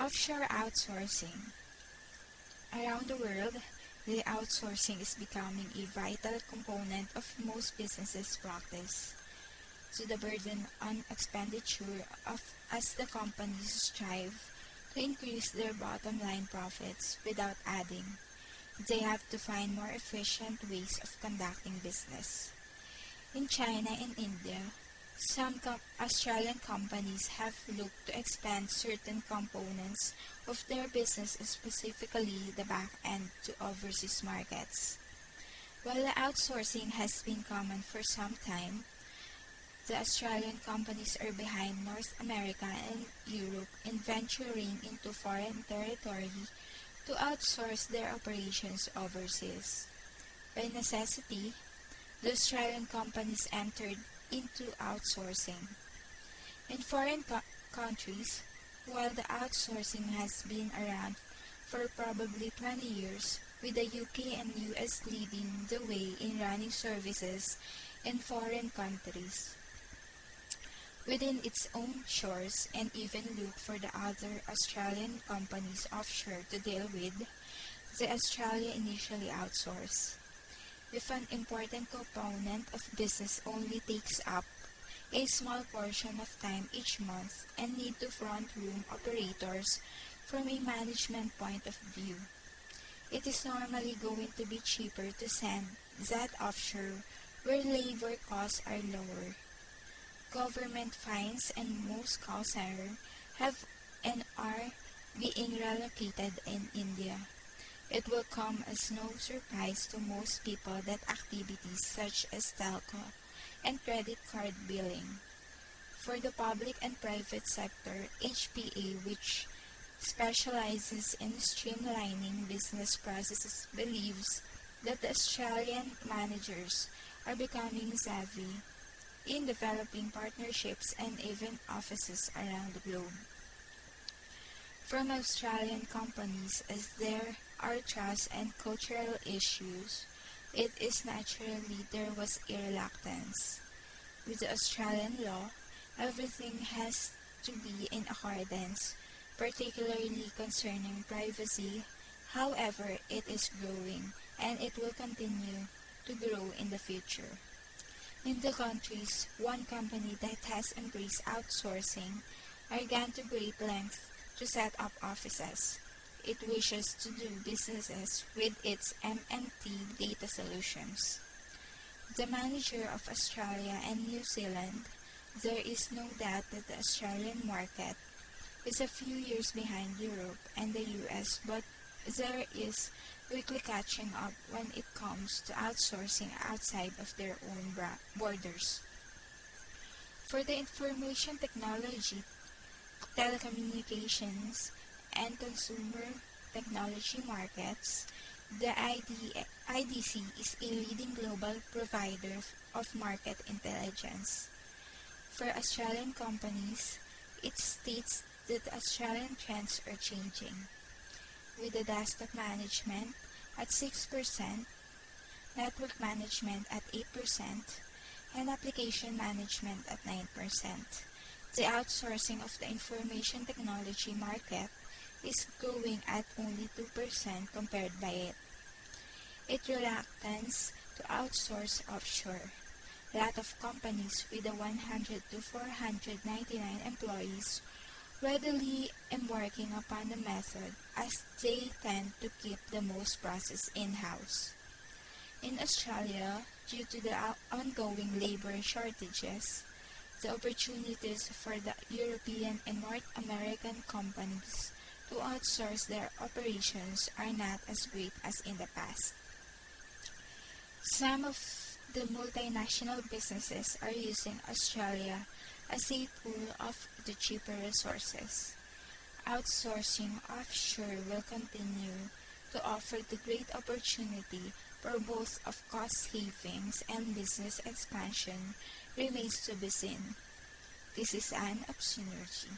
Offshore outsourcing. Around the world, the outsourcing is becoming a vital component of most businesses' practice. To the burden on expenditure as the companies strive to increase their bottom line profits without adding, they have to find more efficient ways of conducting business. In China and India, some Australian companies have looked to expand certain components of their business, specifically the back end, to overseas markets. While the outsourcing has been common for some time, the Australian companies are behind North America and Europe in venturing into foreign territory to outsource their operations overseas. By necessity, the Australian companies entered into outsourcing. In foreign countries, while the outsourcing has been around for probably 20 years, with the UK and US leading the way in running services in foreign countries within its own shores, and even look for the other Australian companies offshore to deal with, the Australia initially outsourced. If an important component of business only takes up a small portion of time each month and need to front-room operators from a management point of view, it is normally going to be cheaper to send that offshore where labor costs are lower. Government fines and most call centers have and are being relocated in India. It will come as no surprise to most people that activities such as telco and credit card billing for the public and private sector, HPA, which specializes in streamlining business processes, believes that the Australian managers are becoming savvy in developing partnerships and even offices around the globe. From Australian companies, as there are trust and cultural issues, it is naturally there was a reluctance. With the Australian law, everything has to be in accordance, particularly concerning privacy. However, it is growing, and it will continue to grow in the future. In the countries, one company that has embraced outsourcing are gone to great lengths to set up offices. It wishes to do businesses with its MMT data solutions. The manager of Australia and New Zealand, there is no doubt that the Australian market is a few years behind Europe and the US, but there is quickly catching up when it comes to outsourcing outside of their own borders. For the information technology, telecommunications, and consumer technology markets, the IDC is a leading global provider of market intelligence. For Australian companies, it states that Australian trends are changing, with the desktop management at 6%, network management at 8%, and application management at 9%. The outsourcing of the information technology market is growing at only 2% compared by it. Its reluctance to outsource offshore. A lot of companies with the 100 to 499 employees readily embarking upon the method, as they tend to keep the most process in-house. In Australia, due to the ongoing labor shortages, the opportunities for the European and North American companies to outsource their operations are not as great as in the past. Some of the multinational businesses are using Australia as a pool of the cheaper resources. Outsourcing offshore will continue to offer the great opportunity for both of cost savings and business expansion remains to be seen. This is an opportunity.